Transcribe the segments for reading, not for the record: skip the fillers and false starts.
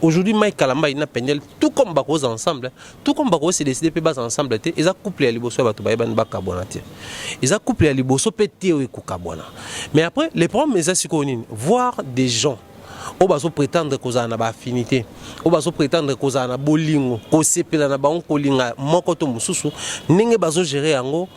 Aujourd'hui, Mike Kalamba, il n'a pénel, tout comme Bako ensemble, tout comme Bako s'est décidé de base ensemble, ils ont couplé à Liboso, ils ont couplé à Liboso, mais après, les problèmes, c'est voir des gens. On va prétendre qu'on a une affinité, on va prétendre qu'on a un bolingo, qu'on sait que na ba on kolinga mokoto mususu, ninge bazo gérer ango.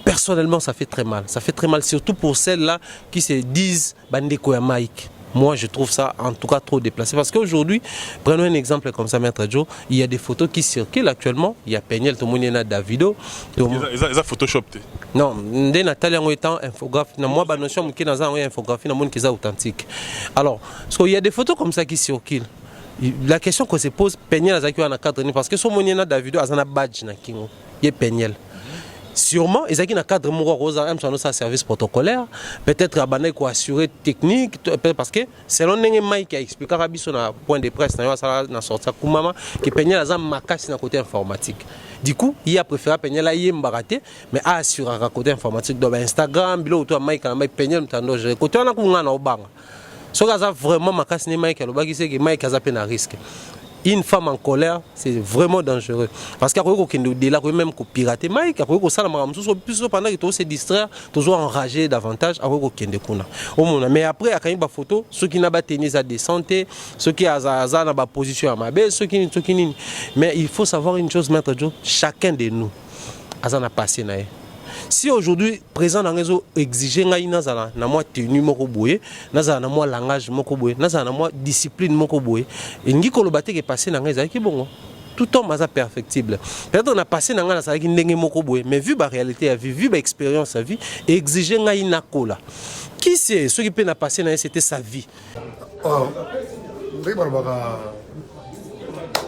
Personnellement, ça fait très mal. Ça fait très mal, surtout pour celles-là qui se disent bandeko ya Mike. Moi, je trouve ça en tout cas trop déplacé. Parce qu'aujourd'hui, prenons un exemple comme ça, Maître Joe, il y a des photos qui circulent actuellement. Il y a Peniel, tout le monde, il y a Davido. Ils ont photoshopé. Non, Nathalie en étant infographe. Moi, la notion qui est dans une infographie, qui est authentique. Alors, il y a des photos comme ça qui circulent. La question qu'on se pose, Peniel a un cadre, parce que son monde, Davido a un badge, il y a Peniel. Sûrement, ils ont un cadre un service protocolaire, peut-être à assurer technique, parce que selon Mike qui a expliqué à son point de presse, dans sortie Koumama, que Peniel a un casse dans le côté informatique. Du coup, il a préféré Peniel à y mbarater, mais à assurer le côté informatique. Donc Instagram, Mike, Peniel, côté on a un bang. Ce qui a vraiment ma casse, Mike, c'est que Mike a un risque. Une femme en colère, c'est vraiment dangereux. Parce qu'il y a des gens qui même pirater Mike, il y a des gens qui pendant que se distraire, toujours enragé davantage, mais après, il y a des photos, ceux qui n'ont pas tennis à santé, ceux qui ont une position à ma belle, ceux qui n'ont. Mais il faut savoir une chose, Maître Joe, chacun de nous a passé. Si aujourd'hui, présent dans le réseau exige na moi tenue moko boye, na moi langage moko boye, na moi discipline moko boye, et ngi kolobate ke passé dans réseau qui bon. Tout homme est perfectible. Peut-être on a passé dans la salle qui n'est moko boye, mais vu la réalité à vie, vu l'expérience à vie, exige na kola. Qui c'est ceux qui peuvent passer dans c'était sa vie. Oh,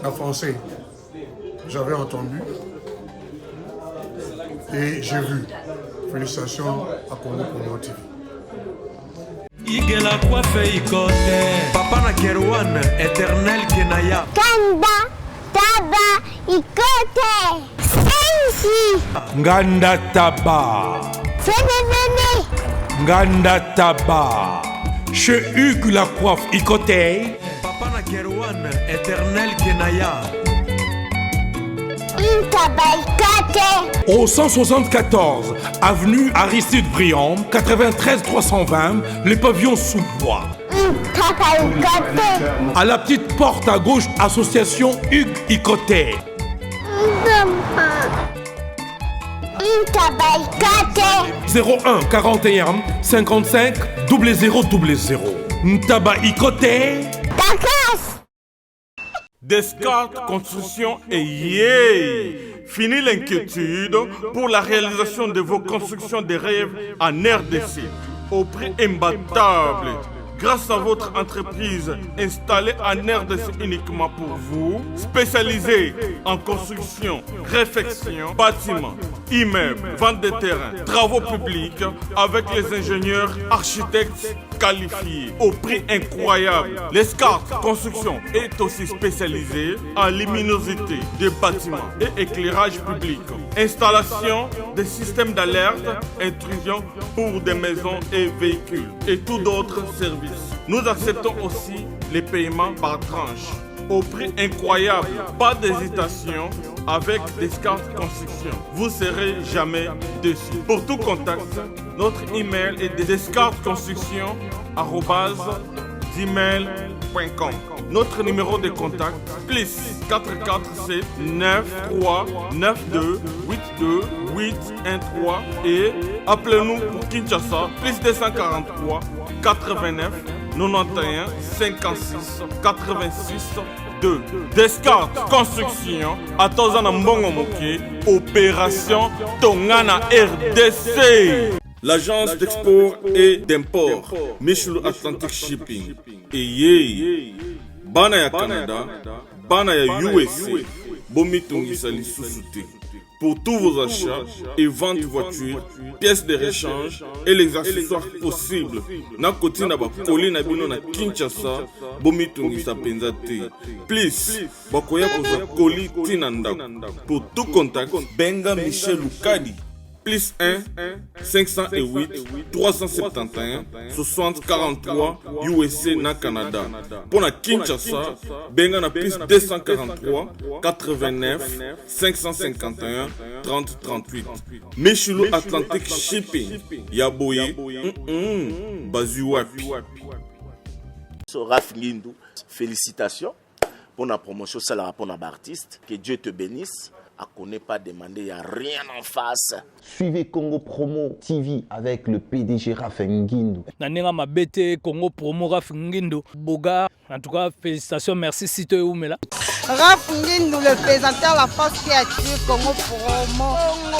en français, j'avais entendu. Et j'ai vu. Félicitations à Congo pour TV. Igela coiffe ikote. Papa na Kerouan, éternel Kenaya. Kanda, taba, ikote. Sensi. Nganda taba. Fenenene. Nganda taba. Chez Hugues la coiffe ikote. Papa na Kerouan, éternel Kenaya. Au 174, avenue Aristide Briand, 93 320, les pavillons sous bois. À la petite porte à gauche, association Hugues Ikoté. 01 41 55 0000. Ntaba Ikoté. Descartes Construction et yeah! Fini l'inquiétude pour la réalisation de vos constructions de rêves en RDC au prix imbattable. Grâce à votre entreprise installée en RDC uniquement pour vous, spécialisée en construction, réfection, bâtiments, immeubles, vente de terrains, travaux publics avec les ingénieurs architectes qualifiés au prix incroyable. L'Escarte Construction est aussi spécialisée en luminosité des bâtiments et éclairage public. Installation des systèmes d'alerte, intrusion pour des maisons et véhicules et tous d'autres services. Nous acceptons aussi les paiements par tranche au prix incroyable. Pas d'hésitation avec Descartes Construction. Vous ne serez jamais déçus. Pour tout contact, notre email est descartesconstruction@gmail.com. Notre numéro de contact, plus 447 93 92 82 813 et appelez-nous pour Kinshasa, plus 243 89 91 56 86 2. Descartes Construction, à Tozana Mbongo Moké, opération Tongana RDC. L'agence d'export et d'import, Michel Atlantic Shipping. Et yeah, Bana ya Canada, Bana ya USA, Bomitungisa li Susute. Pour tous vos achats et ventes de voitures, pièces de rechange et les accessoires possibles. Na koti na ba koli na bino na Kinshasa, Bomitungisa Penzate. Please, bakoya koza koli tinanda. Pour tout contact, Benga Michel Lukadi plus 1 508 371 60 43 USA na Canada. Pour la Kinshasa, benga na plus 243 89 551 30 38. Michulu Atlantic Shipping. Yaboye. Bazuwapi. Raph Ngindou, félicitations pour la promotion, c'est la rapport d'artiste. Que Dieu te bénisse. À qu'on n'ait pas demandé, il n'y a rien en face. Suivez Congo Promo TV avec le PDG Raph Ngindou. Nanenga Mabete, Congo Promo Raph Ngindou. Boga, en tout cas, félicitations, merci Sito Oumela. Raph Ngindou, le présentateur de la force créative Congo Promo.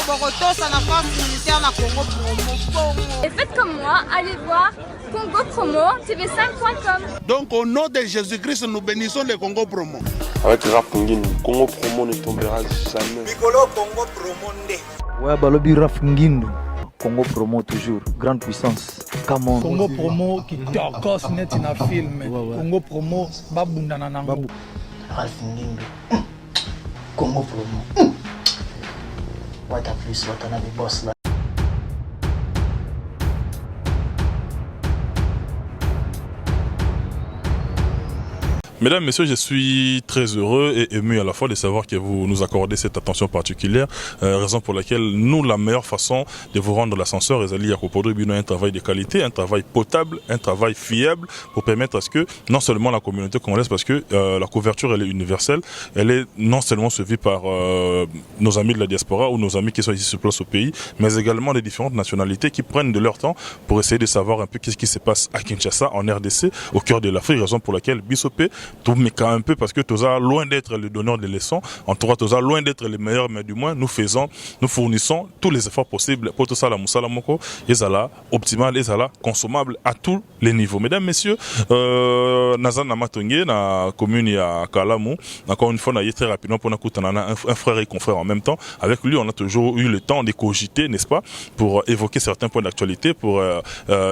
Boroto, ça n'a pas militaire dans Congo Promo. Et faites comme moi, allez voir Congo Promo, tv5.com. Donc au nom de Jésus-Christ, nous bénissons le Congo Promo. Avec Raph Ngindou, Congo Promo ne tombera jamais. Piccolo Congo Promo Nde. Ouais, Balobi Raph Ngindou. Congo Promo toujours, grande puissance. Come on. Congo Promo qui t'orcos net in a film. Congo Promo, babunda nanango. Raph Ngindou. Congo Promo. What a plus, what a boss là. Mesdames, Messieurs, je suis très heureux et ému à la fois de savoir que vous nous accordez cette attention particulière, raison pour laquelle nous, la meilleure façon de vous rendre l'ascenseur, Ezali Yakopodo Bino, un travail de qualité, un travail potable, un travail fiable pour permettre à ce que non seulement la communauté congolaise, parce que la couverture elle est universelle, elle est non seulement suivie par nos amis de la diaspora ou nos amis qui sont ici sur place au pays, mais également les différentes nationalités qui prennent de leur temps pour essayer de savoir un peu qu'est-ce qui se passe à Kinshasa, en RDC, au cœur de l'Afrique, raison pour laquelle Bissopé tout mais quand un peu parce que tous loin d'être le donneur de leçons, en tout cas tous loin d'être les meilleurs, mais du moins nous fournissons tous les efforts possibles pour tout ça la Moussala Moko, et ça là optimal, et ça là consommable à tous les niveaux. Mesdames, Messieurs, Nazan Namatongue, na commune à Kalamu, encore une fois, on a très rapidement pour un frère et confrère en même temps. Avec lui, on a toujours eu le temps de cogiter, n'est-ce pas, pour évoquer certains points d'actualité, pour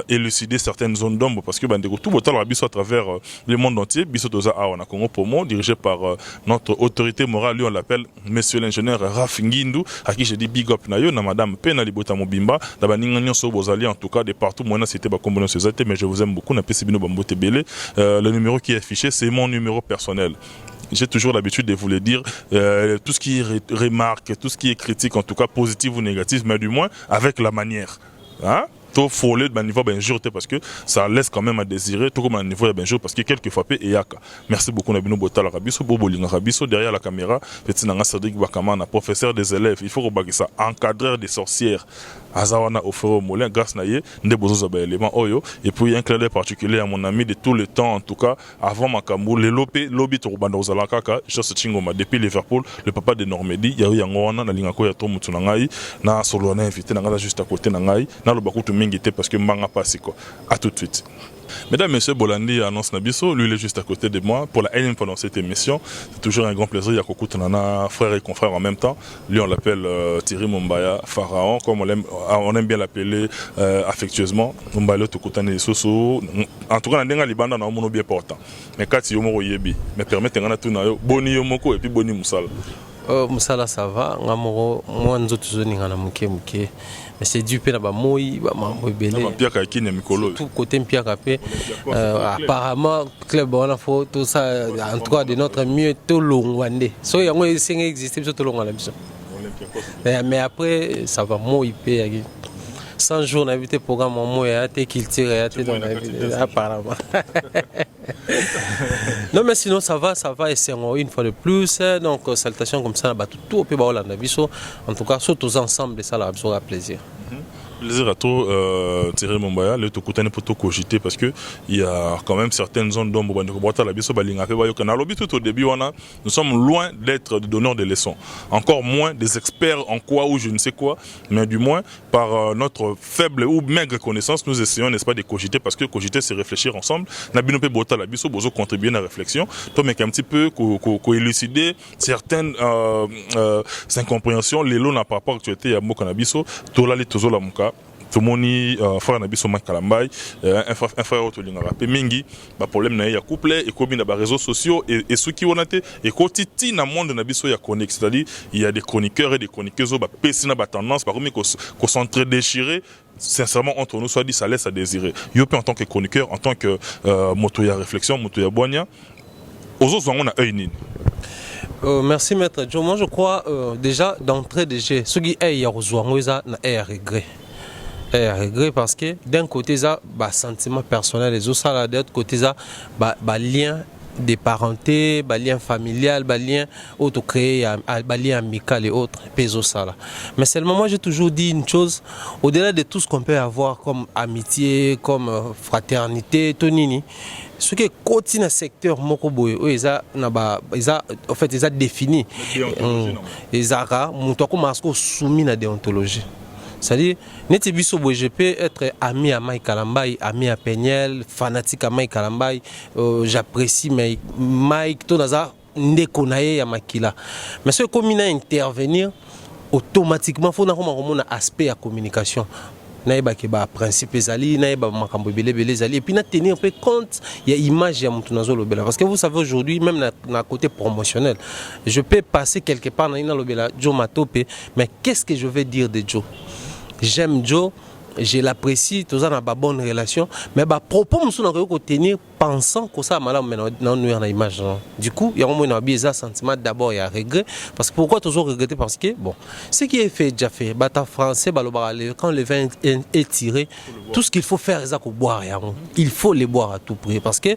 élucider certaines zones d'ombre, parce que tout le temps, à travers le monde entier, on a Congo Promo, dirigé par notre autorité morale, lui on l'appelle Monsieur l'ingénieur Raph Ngindou, à qui je dis big up nayo, na Madame Pena Libota Mobimba, d'abord Ninganyo Sobozali, en tout cas de partout, moi c'était ma combinaison, mais je vous aime beaucoup, na Pesibino Bambote Bele. Le numéro qui est affiché, c'est mon numéro personnel. J'ai toujours l'habitude de vous le dire, tout ce qui est remarque, tout ce qui est critique, en tout cas positif ou négatif, mais du moins avec la manière. Hein? Tout follet de niveau ben jour parce que ça laisse quand même à désirer tout comme un niveau ben jour parce que quelquefois pe eyaka. Merci beaucoup Nabino Botal Rabiso Bobolinga Rabiso derrière la caméra petit nanga Cédric Bakamana professeur des élèves il faut rebaguer ça encadreur des sorcières Azawana Ofero Molin grâce naie ndebozo ba élément oyo et puis un clin d'œil particulier à mon ami de tout le temps en tout cas avant Makambo le lobby to banda ozala kaka Joss Chingoma depuis Liverpool le papa de Normandie ya yango wana na lingako ya to mutu na ngai na solo na invité na juste à côté na ngai na lo bakutu parce que Manga passe quoi. À tout de suite. Mesdames, Messieurs, Bolandi annonce Nabiso, lui il est juste à côté de moi pour la énième fois dans cette émission. C'est toujours un grand plaisir. Yakoku Tanana, frère et confrère en même temps. Lui on l'appelle Thierry Mumbaya, Pharaon, comme on aime bien l'appeler affectueusement. Mumbaya Tokutane Soso. En tout cas, on a Libanda na omono bien portant. Mais quand Yomoro Yebi, mais permettez-moi tout na yo Boni Yomoko et puis Boni Moussala. Moussala ça va, ngamoro moi nous toujours ngana muke. Mais c'est du peu là-bas, moi, tout côté Mpiaka P. Apparemment, club on a fait tout ça, en tout cas de notre mieux tout long. So il y a un signe existé tout long à la mission. Mais après, ça va moi IP. 100 jours d'invité programme en moi et qu'il tire dans la vie apparemment. Non mais sinon ça va et c'est une fois de plus donc salutations comme ça tout au pays en tout cas surtout ensemble ça là aura plaisir. Plaisir à toi, Thierry Mumbaya, le Tokutane pour tout cogiter parce que il y a quand même certaines zones d'ombre. Tout au début, nous sommes loin d'être des donneurs de leçons, encore moins des experts en quoi ou je ne sais quoi, mais du moins par notre faible ou maigre connaissance, nous essayons, n'est-ce pas, de cogiter parce que cogiter, c'est réfléchir ensemble. Nabino pe bota la biso, bozo contribuer à la réflexion, toi mais un petit peu élucider certaines incompréhensions, les lots n'a pas rapport à l'actualité à Mokanabiso, Tola les Tozo la Muka. tomoni frère na biso Makalambai un frère autre lingara pe mingi ba problème na ya couple et komi na ba réseaux sociaux et ceux qui onate et kotiti na monde na biso ya chronique, c'est-à-dire il y a des chroniqueurs et des chroniqueuses ba pesi na ba tendance par comme qu'on s'entre déchiré. Sincèrement, entre nous, soit dit, ça laisse à désirer. Yopé en tant que chroniqueur, en tant que motoya réflexion, motoya boigna, aux autres, on a un. Merci Maître Joe. Moi je crois déjà d'entrée de jeu, ce qui est un regret. Un regret parce que d'un côté, ça a sentiment personnel, et de l'autre côté, ça a lien de parenté, lien familial, lien auto-créé, lien amical et autres, mais seulement moi j'ai toujours dit une chose, au-delà de tout ce qu'on peut avoir comme amitié, comme fraternité, tonini, ce qui est continue dans le secteur Mokoboy, ils en fait ils ont défini, ils ont soumis à la déontologie. C'est-à-dire, je peux être ami à Mike Kalambai, ami à Peniel, fanatique à Mike Kalambai, j'apprécie Mike, tout ça, Ndekonaye à Makila. Mais ce qu'on a intervenir, automatiquement, il faut avoir un aspect à communication. Naïba qui ba principe zali naïba makambo belé zali et puis na tenir un peu compte il y a image ya mutunazo lobela parce que vous savez aujourd'hui même na côté promotionnel je peux passer quelque part na lobela Joe Matope mais qu'est-ce que je vais dire de Joe? J'aime Joe, je l'apprécie, tout ça n'a pas bonne relation, mais bah propos nous sommes tenir pensant que ça malade maintenant nous en image. Du coup, il y a un moment un sentiment d'abord il y a regret parce que pourquoi toujours regretter parce que bon, ce qui est fait déjà fait, bata français quand le vin est tiré, tout ce qu'il faut faire c'est qu'on boire, il faut les boire à tout prix parce que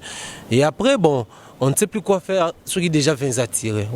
et après bon on ne sait plus quoi faire, ceux qui déjà viennent attirer.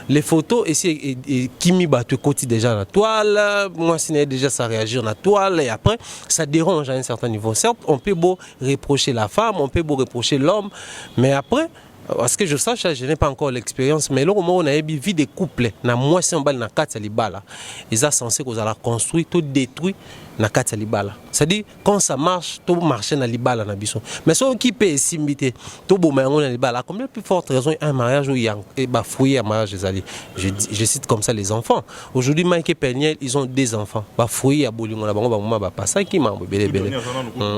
Les photos, ici, Kimi Batu Koti déjà dans la toile, moi, c'est déjà ça réagir dans la toile, et après, ça dérange à un certain niveau. Certes, on peut beau reprocher la femme, on peut beau reprocher l'homme, mais après, parce que je sache, je n'ai pas encore l'expérience, mais là, au moment où on a vu des couples, na moi, si on va dans 4 libala, ils sont censés qu'on a construit, tout détruit, na 4 libala. C'est-à-dire, quand ça marche, tout marche dans libala na biso. Mais ceux qui peut s'imiter, tout beau dans libala, combien plus forte raison un mariage où il y a bafouillé un mariage des alliés. Je cite comme ça les enfants. Aujourd'hui, Mike et Peniel, ils ont des enfants. Bafouillé à Bolingo, la bango, pas ça qui m'a bébé.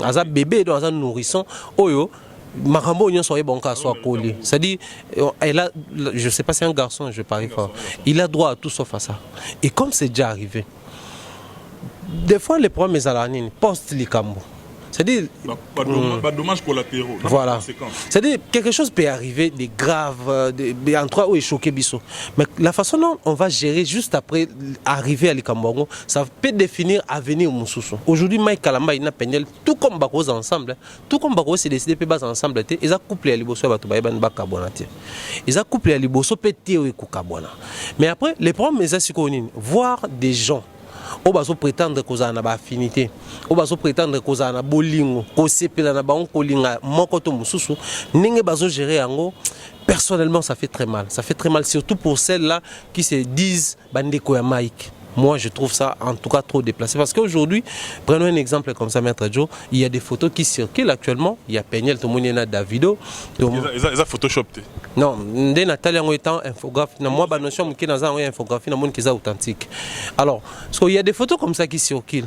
Aza bébé dans un nourrisson, oyo. Marambo n'y soit bon cas soit collé. C'est-à-dire, je ne sais pas si c'est un garçon, je parie fort. Il a droit à tout sauf à ça. Et comme c'est déjà arrivé, des fois les problèmes sont à la post-Likambo. C'est-à-dire, pas dommage collatéraux. Voilà. C'est-à-dire, quelque chose peut arriver de grave, en trois où est choqué Bisso. Mais la façon dont on va gérer juste après arriver à l'Ikambongo, ça peut définir l'avenir au Moussoussou. Aujourd'hui, Mike Kalamba, il n'a Peniel, tout comme Bako ensemble, tout comme Bako s'est décidé de faire ensemble, ils ont couplé à Liboso à Batoubaïban Bakabonati. Ils ont couplé à Liboso Pété et Koukabona. Mais après, les problèmes, c'est voir des gens. On va prétendre qu'on a une affinité, on va prétendre qu'on a un bolingo, qu'on sait que na ba on kolinga mokoto mususu, ninge bazo gérer ango. Personnellement, ça fait très mal. Ça fait très mal, surtout pour celles-là qui se disent bandeko ya Mike. Moi, je trouve ça en tout cas trop déplacé. Parce qu'aujourd'hui, prenons un exemple comme ça, Maître Joe, il y a des photos qui circulent actuellement. Il y a Peniel, tout le monde, il y a Davido. Ils ont photoshopé. Non, Nathalie en étant infographe, moi, la notion qui est dans une infographie, dans le monde qui est authentique. Alors, il y a des photos comme ça qui circulent.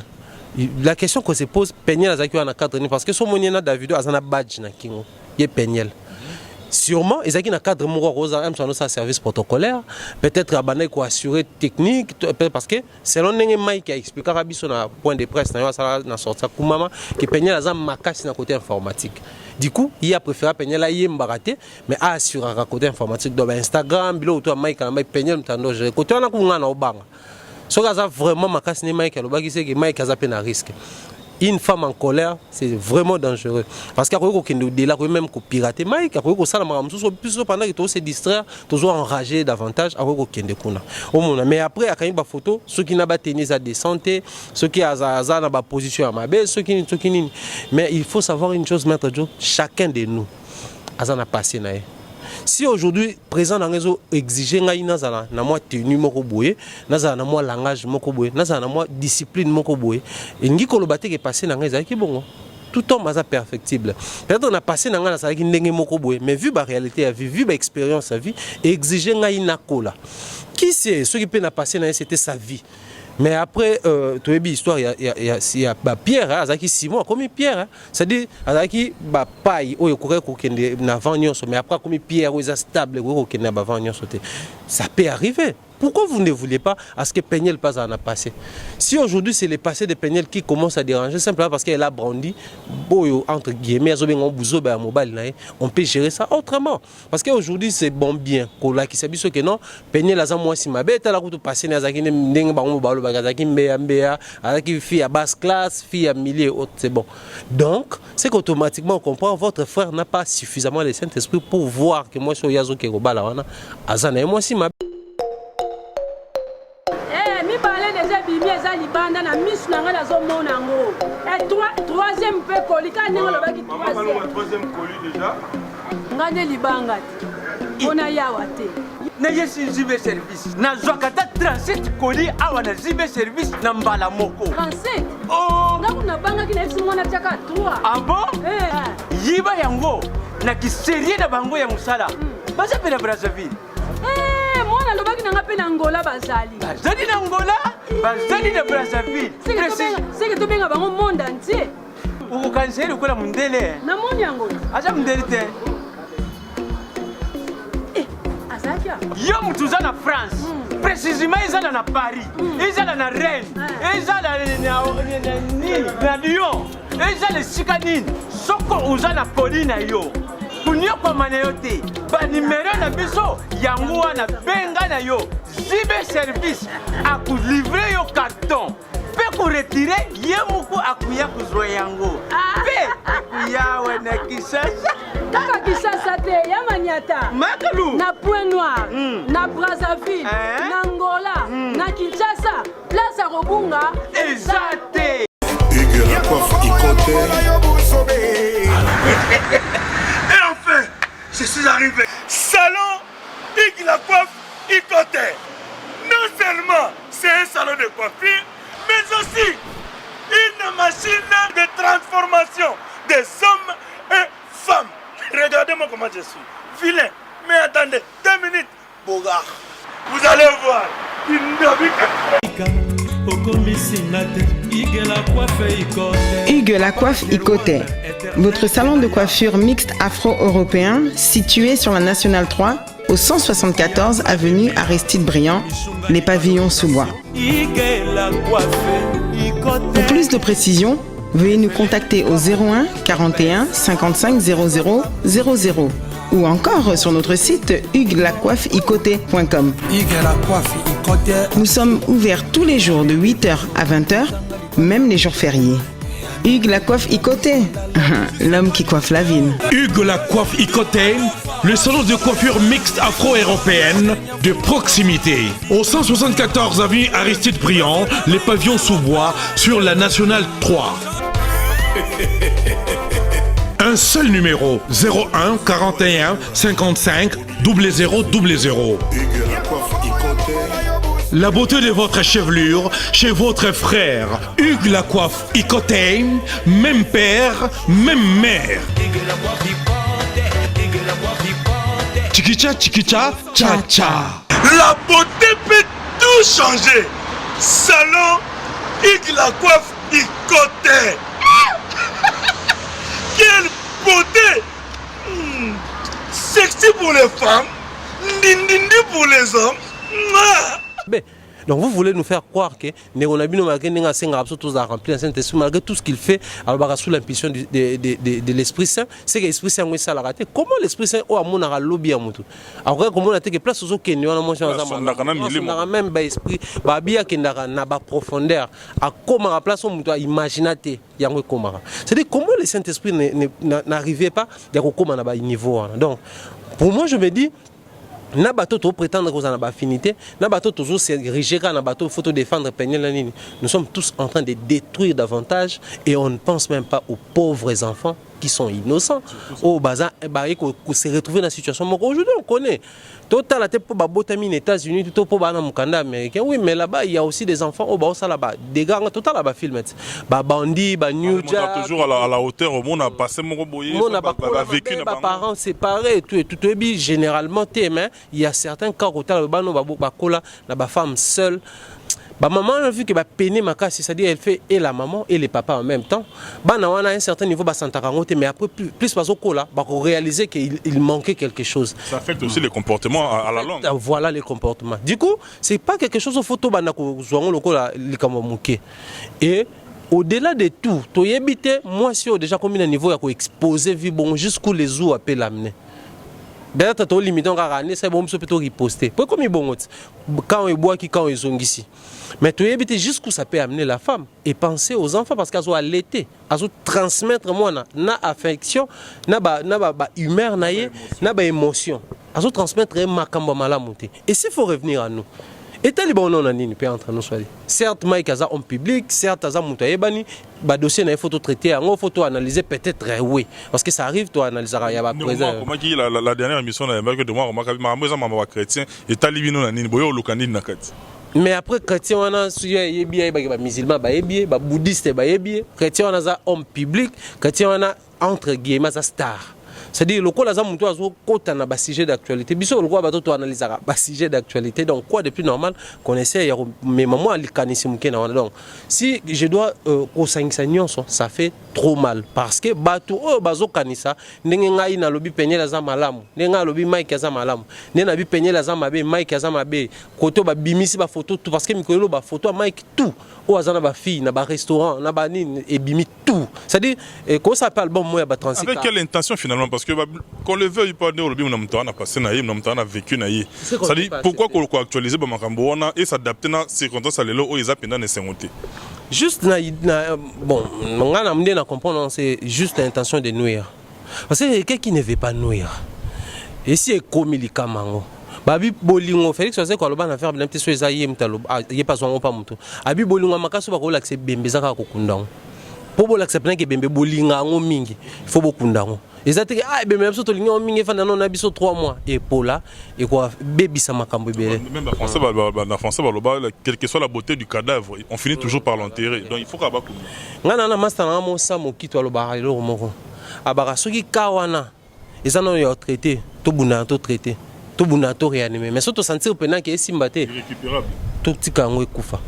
La question qu'on se pose, Peniel a un cadre, parce que son monde, Davido, a un badge, il y a Peniel. Sûrement, ils ont un cadre un service protocolaire, peut-être abandonné pour assurer technique, parce que selon Mike qui a expliqué à son point de presse, dans que Peniel a un macasse dans le côté informatique. Du coup, il a préféré Peniel à Yembaraté, mais à assurer le côté informatique. Donc Instagram, Mike, Peniel, côté on a un bang. Ce qui a vraiment macasse Mike, c'est que Mike a un risque. Une femme en colère, c'est vraiment dangereux. Parce qu'il y a des gens qui même pirater Mike, il y a des gens qui pendant que se distraire, toujours enragé davantage, mais après, il y a des photos, ceux qui n'ont pas tennis à des santé, ceux qui ont pas position à ma belle, ceux qui n'ont. Mais il faut savoir une chose, Maître Joe, chacun de nous a passé. Si aujourd'hui, présent dans le réseau, exiger na moi tenue moko boye, na moi langage moko boye, na moi discipline moko boye, et ngi kolobate qui passé dans les qui bon. Tout homme est perfectible. Peut-être on a passé dans la salle qui n'est moko boye, mais vu la réalité à vie, vu l'expérience à vie, exiger na kola. Qui c'est ceux qui peuvent passer dans c'était sa vie. Mais après, tu as vu l'histoire, il y a Pierre, Azaki 6 mois, comme Pierre. C'est-à-dire, Azaki, paille, il y a avant, mais après, comme Pierre, il est stable, il y a avant, ça peut arriver. Pourquoi vous ne voulez pas à ce que Peignel passe en a passé? Si aujourd'hui c'est le passé de Peignel qui commence à déranger, simplement parce qu'elle a brandi, entre guillemets, on peut gérer ça autrement. Parce qu'aujourd'hui c'est bon bien. Qui s'habille que non, Peignel a moi si ma bête, elle a passé avec fille à basse classe, fille à milliers, c'est bon. Donc, c'est qu'automatiquement on comprend votre frère n'a pas suffisamment le Saint-Esprit pour voir que moi je suis Yazo Kegobala, Azana et moi si ma troisième peu colis, troisième colis déjà. Ngane libanga. On a yawate. N'ayez si zibe service. Na zwakata 37 colis awana zibe service na mbala moko. 37. Oh. Ngakuna banga kina isi mwana chaka 3. Ah bon? Yiba yango na kiserie na bango ya musala. Basa pena Brazzaville. Mwana lobaki nanga pe na Angola bazali. Bazali na Angola, bazali na Brazzaville. C'est que tu benga bango monde entier. Uko kanseri ukola mundele. Na moni yango. Acha mundele te. Azakia. Yo mutuza na France. Précisément ezala na Paris. Ezala na Rennes. Ezala na Lyon. Ezala Sikanine. Soko uza na Pauline yo. Kunyoko maneyote. Ba numéro na biso yango wana benga na yo. Zibe service a ku livrer yo carton. Pe ku retirer yemuku akuya kuzwa yango. Pe akuya wena Kisasa. Kaka Kisasa te ya Maniata. Makalu. Na Point Noir, na Brazzaville, na Angola, na Kinshasa, place à Robunga. Exacté. Et enfin, je suis arrivé. Salon Hugues Lacoiffe Ikote. Non seulement c'est un salon de coiffure, mais aussi une machine de transformation des hommes et femmes. Regardez-moi comment je suis. Vilain. Mais attendez, 2 minutes. Bogart. Vous allez voir. Hugues Lacoiffe Ikote, votre salon de coiffure mixte afro-européen situé sur la Nationale 3 au 174 avenue Aristide Briand, les pavillons sous bois. Pour plus de précisions, veuillez nous contacter au 01 41 55 00 00 ou encore sur notre site hugueslacoiffeikote.com. Nous sommes ouverts tous les jours de 8h à 20h, même les jours fériés. Hugues Lacoiffe Ikote, l'homme qui coiffe la ville. Hugues Lacoiffe Ikote, le salon de coiffure mixte afro-européenne de proximité. Au 174 avenue Aristide Briand, les pavillons sous bois sur la Nationale 3. Un seul numéro, 01 41 55 00 00. La beauté de votre chevelure chez votre frère. Hugues Lacoiffe Ikote, même père, même mère. Chikicha, chikicha, cha cha. La beauté peut tout changer. Salon Hugues Lacoiffe Ikote. Quelle beauté! Sexy pour les femmes, dindindi pour les hommes. Donc vous voulez nous faire croire que Néronabino malgré malgré tout ce qu'il fait, alors sous l'impulsion de l'Esprit Saint, c'est que l'Esprit Saint est raté. Comment l'Esprit Saint a mon lobby à Moutou? Alors comment on a été place aux autres Kenyans, on a même esprit, babia qui n'a pas profondeur, à comment à place on doit imaginer yango komara. C'est-à-dire comment le Saint-Esprit n'arrivait pas à comment à niveau. Donc pour moi je me dis na bateau to prétendre qu'on a une affinité, na bateau toujours c'est riger na bateau faut défendre Peignel. Nous sommes tous en train de détruire davantage et on ne pense même pas aux pauvres enfants qui sont innocents. Au bazar qu'on se retrouver dans la situation. Aujourd'hui on connaît. Total la tête pour Botami aux États-Unis, tout pour Bana Mukanda américain. Oui, mais là-bas il y a aussi des enfants au Baosa là-bas. Des gars total là-bas filmés. Ba Bandi, ba New Jack. Toujours à la hauteur au monde a passé mon boyer. On a vécu nos parents séparés tout et tout généralement il y a certains cas où ba kola na ba femme seule. Bah maman a vu que bah peine ma casse, c'est-à-dire elle fait et la maman et les papas en même temps. Bah na à un certain niveau bah s'entarangote, mais après plus pas au là, bah réaliser qu'il manquait quelque chose. Ça affecte aussi les comportements à la langue. Voilà les comportements. Du coup, c'est pas quelque chose au photo bah na ko zoango loko la likamomuke. Et au-delà de tout, to yebite moi si déjà comme un niveau à ko exposer vie bon jusqu'où les eaux appellent l'amener. D'ailleurs, tu as limité en ramener, c'est bon, tu peux riposter. Pourquoi comme il bon quand il boit, quand ils sont ici. Mais tu éviter jusqu'où ça peut amener la femme et penser aux enfants parce qu'elles ont allaité, elles ont transmettre moi na affection, na humeur na émotion, elles ont transmettre makamba malamuté. Et s'il faut revenir à nous. Et tel bon non nani peut entre nous soit. Certes Mike aza en public, certes aza muto ebani, ba dossier na photo traité, en photo analyser peut-être oui parce que ça arrive toi analyser ya ba présent. Comment qui la dernière émission na que de moi maman maman chrétien et talibino nani boyo lokani na kati. Mais après chrétien on a yebi ba musulman ba yebi ba bouddhiste ba yebi, chrétien on a homme public, chrétien on a entre guillemets za star. C'est-à-dire le quoi muto azo kota na ba sujet d'actualité. Biso le quoi ba to analyser ba sujet d'actualité. Donc quoi de plus normal qu'on essaie mais maman alikanisi mukena donc si je dois ça fait trop mal parce que bato o bazo kanisa ndenge ngai na lobi penyela za malamu ndenge lobi Mike za malamu ndenge na bi penyela za mabe Mike za mabe koto ba bimisi ba photo tout parce que mikolo ba photo Mike tout o azana ba fille na ba restaurant na ba nini et bimi tout c'est-à-dire comment ça s'appelle bon moi ba transit avec quelle intention finalement parce que qu'on le veuille pas dire le on a passé na yé on a vécu na yé c'est-à-dire pourquoi qu'on actualiser ba makambo wana et s'adapter na circonstances lelo o eza pendant les 50 juste bon on a comprendre c'est juste l'intention de nuire parce que quelqu'un qui ne veut pas nuire et si est comme il kamango babi bolingo Félix Oze ko loba na faire bien petit so ezaye mtalo ye pas zongo pa muto abi bolingo makaso ba ko lakse bembe zaka ko kundango po bo lakse plan ke bembe bolinga ngo mingi il faut bokundango ezate ah bembe biso to lingo mingi fa na biso 3 mois et pola et quoi bébé ça makambo belé même en français quelle que soit la beauté du cadavre on finit toujours par l'enterrer donc il faut ka ba kundu ngana na master na mo sa mo kitwa lo ba lo moko abara soki kawana ezana yo traité to buna to traité tout bonato réanimé mais surtout sentir pendant que simbaté irrécupérable tout petit kango ekufa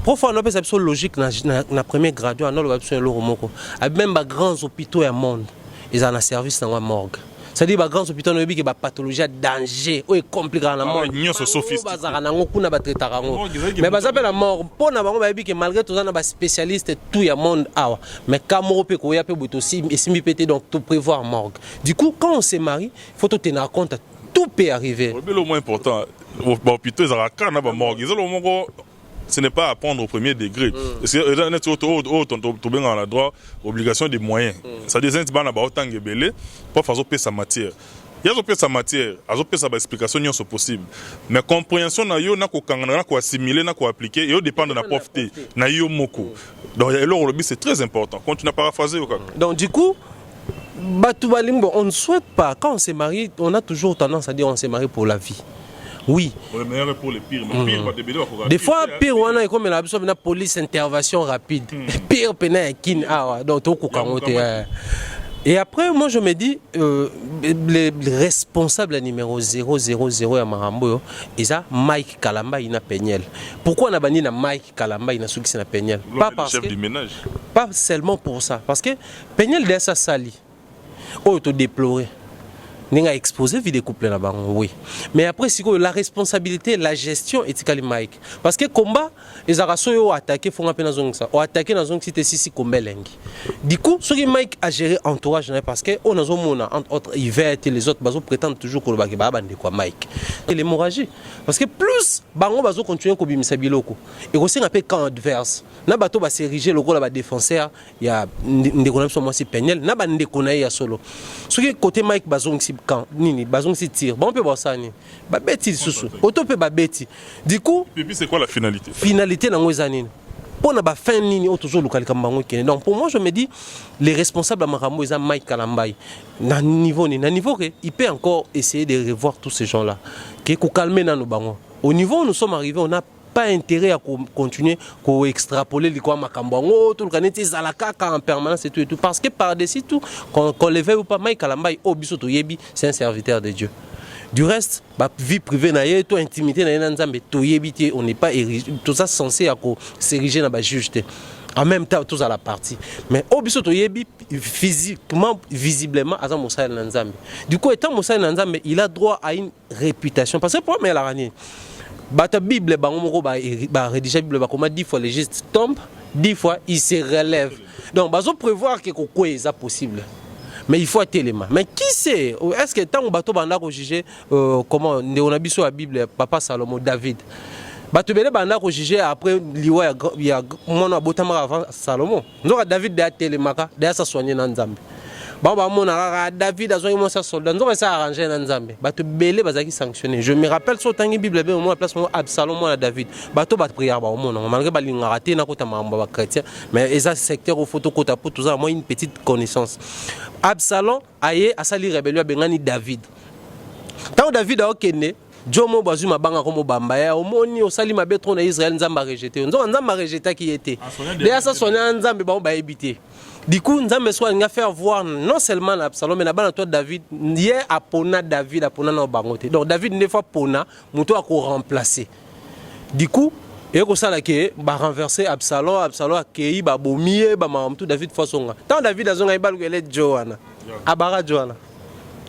profond on peut ça logique na premier gradué on le besoin le romoko même ba grands hôpitaux à monde ils en a service dans la morgue c'est-à-dire ba grands hôpitaux no bi ba pathologie danger ou est compliqué dans la morgue ño so sophistiqué bazara nango kuna ba traiter rango mais ba appelle la mort pona bango ba bi que malgré tout ça na ba spécialiste tout ya monde awa mais kamoro pe ko ya pe boto si esimi pété donc tout prévoir morgue du coup quand on se marie faut tout tenir compte tout peut arriver. Le moins important, ce n'est pas à prendre au premier degré. Parce que la droit, obligation des moyens. C'est-à-dire que c'est pas faire sa matière. Il y a sa matière, il y a sa explication c'est possible. Mais compréhension na yo na ko kangana na ko assimiler na ko appliquer et dépend de la pauvreté na yo moko. Donc c'est très important. Continue à paraphraser. Donc du coup on ne souhaite pas, quand on se marie, on a toujours tendance à dire on se marie pour la vie. Oui. Le meilleur pour les pires. Des fois, pire, on a comme la police intervention rapide. Pire, donc et après, moi je me dis, les responsables numéro 000 à Marambo, ils ont Mike Kalamba, il a Peñel. Pourquoi on a banni Mike Kalamba, il a souci na Peñel? Pas parce chef du ménage. Pas seulement pour ça, parce que Peñel de sa sali. Oh, tu déplorer. N'enga exposé vie des couples là-bas, oui. Mais après, c'est la responsabilité, la gestion est Tikali Mike. Parce que combat, les Arasso ont attaqué, font un peu dans zone ça. Ont attaqué dans zone cité si comme Belengi. Du coup, ce que Mike a géré entourage, parce que on a zone entre autres Yvette et les autres, bazo prétendent toujours que le bagaba bande quoi Mike. Et l'hémorragie. Parce que plus bango bazo continuer ko bimisa biloko. Et aussi un peu camp adverse. Na bato ba s'ériger le rôle ba défenseur, il y a ndekona so moi c'est Peñel, na ba ndekona ya solo. Ce que côté Mike bazo quand nini bazong si tire bon peut voir ça ni ba beti susu auto peut ba beti du coup et puis c'est quoi la finalité na ngweza nini pour na ba fin nini auto zo lokali kambango kene donc pour moi je me dis les responsables à Marambo ils ont Mike Kalambai na niveau que il peut encore essayer de revoir tous ces gens là qui ko calmer na no bango au niveau où nous sommes arrivés on a pas intérêt à continuer à extrapoler les quoi macambongo tout le canette zalaka en permanence et tout parce que par-dessus tout qu'on le veut ou pas Mike Kalamba obiso to yebi c'est un serviteur de Dieu. Du reste, bah, vie privée naie, toi intimité naie nanzambe to yebi on n'est pas érigé tout ça censé à s'ériger dans ba juge. En même temps tous à la partie mais obiso to yebi physiquement visiblement à Moussa Nanzambe. Du coup étant Moussa Nanzambe, il a droit à une réputation parce que pour moi la ranie la Bible ba rédiger Bible comment 10 fois les gestes tombent 10 fois il se relève donc bazo prévoir que quoi est possible mais il faut être élément mais qui sait est-ce que tant bato banda ko juger comment on a biso la Bible papa Salomon David bato bele banda ko juger après liwa ya mon abotama avant Salomon donc David de télémaka de sa soigner dans Nzambe David a besoin de soldat. Nous avons arrangé dans Nzambe. Bato belé bazaki sanctionné. Je me rappelle sur tangi Bible be au moins place Absalom à David. Bato bat prière ba au monde. Malgré ba linga raté na kota mamba chrétien, mais eza secteur au photo kota pour tout ça moi une petite connaissance. Absalom aye asali rébellion bengani David. Tant David a okene Jomo bazuma banga komo bamba ya omoni osali mabe trop na Israël Nzamba rejeté. Nzamba rejeté qui était. Déjà ça sonya Nzambe ba éviter. Du coup, nous avons fait voir non seulement Absalom, mais aussi David. Hier, à Pona, David, à Pona, donc David, une fois Pona, Mouto a remplacé. Du coup, il a renversé Absalom, Absalom a accueilli, David Fassonga. Tant David a dit Johanna, Abara Johanna.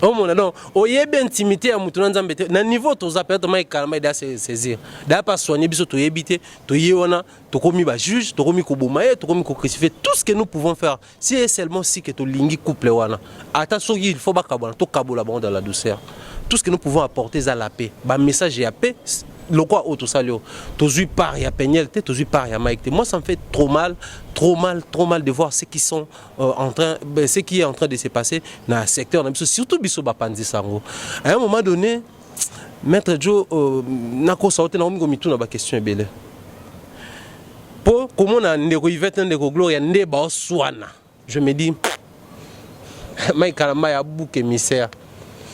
Oh mon non, au yébe intimité à Moutouna Nzambe, na niveau tous appels de Mike Kalama da saisir. Da pas soigner biso to yébité, to yéona, to komi ba juge, to komi ko bomaye, to komi ko crucifier tout ce que nous pouvons faire. Si et seulement si que to lingi couple wana. Attention, il faut pas kabona, to kabola dans la douceur. Tout ce que nous pouvons apporter à la paix. Ba message et la paix. Le quoi auto salio, tous par ya pénalité, tous par ya Mike. Moi ça me fait trop mal de voir ce qui sont ce qui est en train de se passer dans le secteur, surtout biso bapandi sango. À un moment donné, maître Joe nako sauté na omi mitu na ba question ebele. Pour comment na ndeko Yvette ndeko Gloria ndeba oswana. Je me dis Mike Kalama ya bouc émissaire.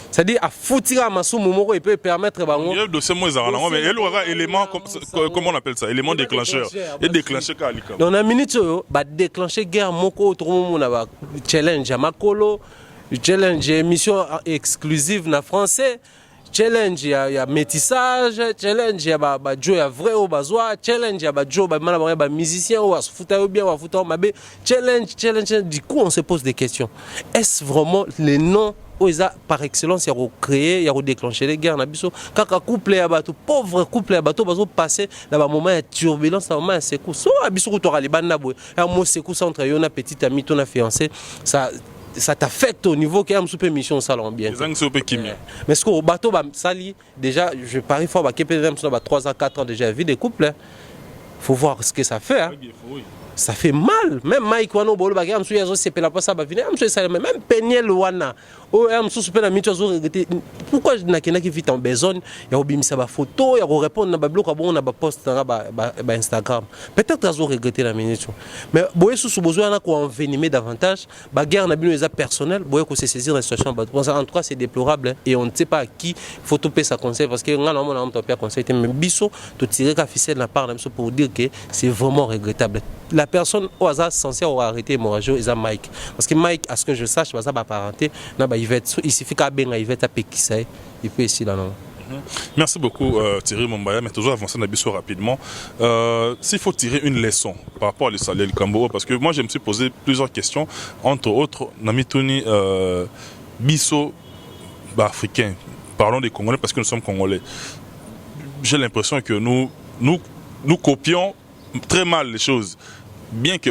C'est-à-dire à foutir à Massoumo Moro il peut permettre bango. Il y a de ces mots mais il aura élément comment on appelle ça élément déclencheur et déclencher kalika. Dans la minute ba déclencher guerre moko tout monde na ba challenge à makolo challenge émission exclusive na français challenge ya métissage challenge ya ba Joe ya vrai au bazwa challenge ya ba Joe ba mana ba musicien ou fouta ou bien ou fouta mabe challenge du coup on se pose des questions. Est-ce vraiment les noms par excellence, il y a créé, il y a déclenché les guerres. Quand couple à bateau, pauvre couple à bateau, va passer dans un moment de turbulence, dans un moment de secours. Soit à Bissou, tu auras les bandes d'abord. Un mot secours entre une petite amie, ton fiancé, ça t'affecte au niveau qu'il y a une super mission au salon bien. Mais ce qu'au bateau, sali, déjà, je parie fort, qu'il y a 3 à 4 ans déjà vu des couples. Il faut voir ce que ça fait. Hein. Ça fait mal. Même Mike Wano Bolo Bagam Souya c'est pas ça va venir. Même Peniel Wana. Oh am sous pe na mitu zo regretter. Pourquoi na kena qui vit en besogne, ya obimisa ba photo, ya répondre na ba bloc bon na ba post na ba Instagram. Peut-être azo regretter la minute. Mais boye sous besoin na ko envenimer davantage, ba guerre na bino eza personnel, boye ko se saisir la situation ba. En tout cas c'est déplorable et on ne sait pas à qui photo pe sa conseil parce que nga na mona on pas conseil mais biso to tirer ka ficelle na part pour dire que c'est vraiment regrettable. La personne au hasard censée avoir arrêté l'hémorragie est Mike. Parce que Mike, à ce que je sache, ça va parenté. Il suffit qu'à Benga, il va taper qui c'est. Il peut ici là. Merci beaucoup Thierry Mombaya, mais toujours avancer Nabiso rapidement. S'il faut tirer une leçon par rapport à l'Israël Camboro, parce que moi je me suis posé plusieurs questions, entre autres, Namitoni Bisso africain, parlons des Congolais parce que nous sommes Congolais. J'ai l'impression que nous copions très mal les choses. Bien que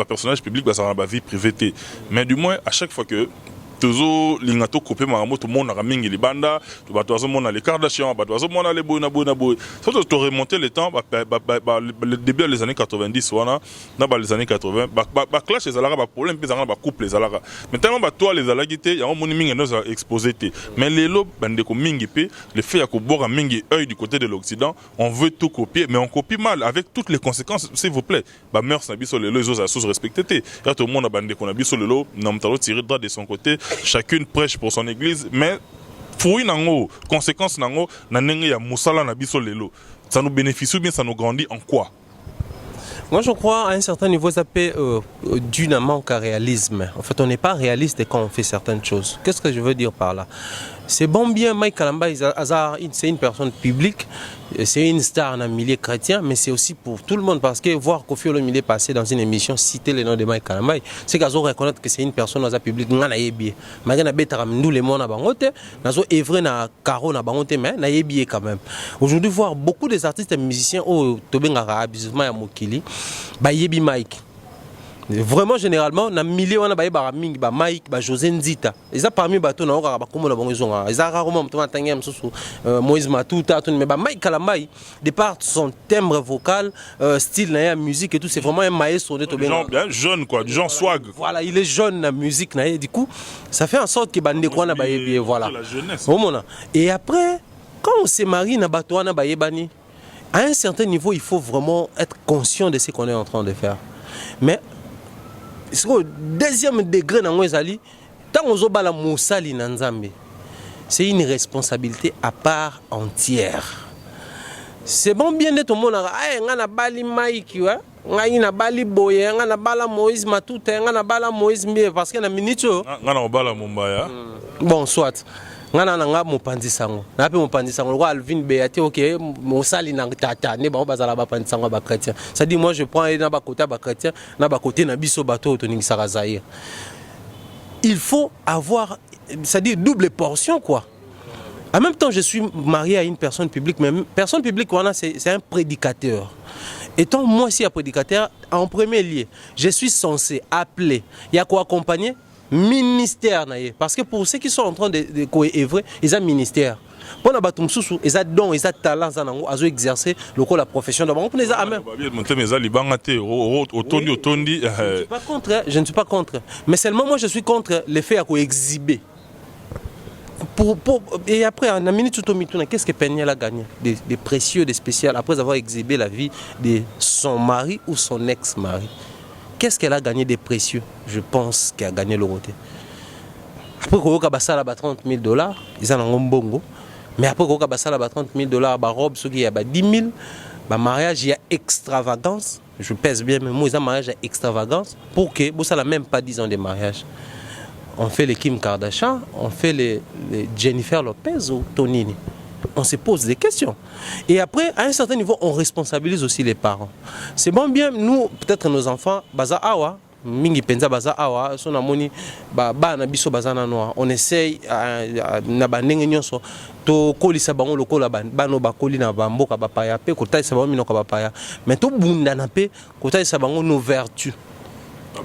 personnage public, ça va vie privée. Mais du moins, à chaque fois que toujours l'ingato coupé maramoto tout le monde a mingi les bandas tu vas toi monde les Kardashian bah toi monde les boy ça tu remonter le temps le début des années 90 wana dans les années 80 bah clash les alara bah problème puis bah couple les alara maintenant bah toi les alagité y a un monde mingi nous a exposé mais les lots bande ko mingi pe le fait ya ko bora mingi œil du côté de l'Occident on veut tout copier mais on copie mal avec toutes les conséquences s'il vous plaît bah mœurs na biso les autres à sous respecter y a tout le monde a bande ko na biso le lot n'a mtalo tirer droit de son côté. Chacune prêche pour son église, mais fruit nango conséquence nango na ndenge ya musala na biso lelo ça nous bénéficie ou bien ça nous grandit en quoi? Moi, je crois, à un certain niveau, ça peut d'un manque à réalisme. En fait, on n'est pas réaliste quand on fait certaines choses. Qu'est-ce que je veux dire par là? C'est bon bien, Mike Kalamba, c'est une personne publique, c'est une star dans le milieu chrétien, mais c'est aussi pour tout le monde, parce que voir Kofi Olomide passer dans une émission, citer le nom de Mike Kalamba, c'est qu'ils ont reconnaître que c'est une personne dans le public, nous les monde à Bangote, nous avons œuvré dans Caro na Bangote, mais nous avons quand même. Aujourd'hui, voir beaucoup des artistes et musiciens au Tobengara, abusivement à Mokili, Yebi Mike. Vraiment généralement na milieu wana ba mingi ba Mike ba José Nzita eza parmi bato na oka ba komo na bango zonga eza rarement mto matanga msusu Moïse Matuta tout mais ba Mike Kalambai de par son timbre vocal style na musique et tout c'est vraiment un maestro de Tobenga bien jeune quoi du genre swag voilà il est jeune na musique na du coup ça fait en sorte que bande quoi na ba yebi voilà la jeunesse et après quand on se marie na bato wana ba yebani à un certain niveau il faut vraiment être conscient de ce qu'on est en train de faire mais au deuxième degré dans Mwezali, tant qu'on la moussali nanzambe, c'est une responsabilité à part entière. C'est bon bien d'être au monde, on a bali Mike, on a bali Boye, on a bala Moïse Matuta, on a bala Moïse Mie, parce qu'il y a une minute. On a bala Mumbaya. Bon, soit. Ngana nanga mopanzi sango na pe mopanzi sango ko Alvin Beate OK mosali na tata ne ba bazala ba panzi sango ba chrétien ça dit moi je prends na ba côté ba chrétien na ba côté na biso bato to ningi saka Zaïre il faut avoir ça dit double portion quoi en même temps je suis marié à une personne publique mais personne publique voilà c'est un prédicateur étant moi aussi un prédicateur en premier lieu je suis censé appeler il y a quoi accompagner ministère parce que pour ceux qui sont en train de œuvrer ils ont ministère pour la batum sousou ils ont don ils ont talent zanango à exercer le la profession d'abord pour les amen je ne suis pas contre mais seulement moi je suis contre l'effet à exhiber et après en minute qu'est-ce que Peña a gagné des précieux des spéciales après avoir exhibé la vie de son mari ou son ex-mari. Qu'est-ce qu'elle a gagné des précieux? Je pense qu'elle a gagné le côté. Après, quand elle a 30 000 $, ils ont un bongo. Mais après, quand elle a 30 000 $, la robe, il y a 10 000. Le mariage, il y a extravagance. Je pèse bien, mais moi, il y a mariage extravagance. Pour que, ça n'a même pas 10 ans de mariage. On fait les Kim Kardashian, on fait les Jennifer Lopez ou Tonini. On se pose des questions. Et après, à un certain niveau, on responsabilise aussi les parents. C'est bon bien, nous, peut-être nos enfants, baza awa, mingi penza baza awa, son amoni, ba na biso baza na noa. On essaye na bandenge nyonso to kolisa bango lokola bano bakoli na bamboka bapaya pe kota sabango minoka bapaya. Mais to bunda na pe kota sabango nos vertus,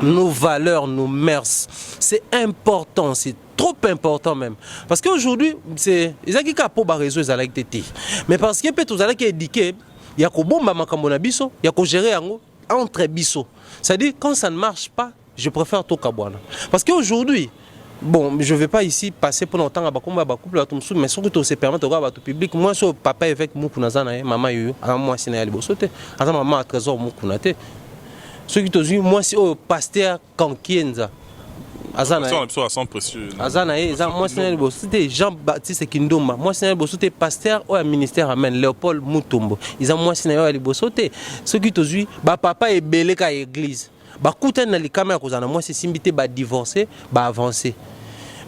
nos valeurs, nos mœurs. C'est important, c'est trop important même. Parce qu'aujourd'hui, c'est ils ont pas réseau ils allaient tété. Mais parce que peut-être vous allez éduquer, il y a ko bomba makambo na biso, il y a ko gérer yango entre biso. C'est-à-dire quand ça ne marche pas, je préfère to kabwana. Parce qu'aujourd'hui, bon, je ne vais pas ici passer pour longtemps à Bakumba Bakouple à Tumsou, mais surtout se permettre de voir tout public. Moi, sur papa avec Moukounazana, maman yo, à moi c'est na libosote, à maman à trésor Moukounate. Ceux qui te disent moi c'est au pasteur Kankienza. Azana moi c'est Jean-Baptiste Kindomba moi c'est le pasteur au ministère amen Léopold Mutombo ils ont moi c'est na libosote ceux qui te disent ba papa est belé ka église ba kutana li kamera kozana moi c'est simbité ba divorcer ba avancer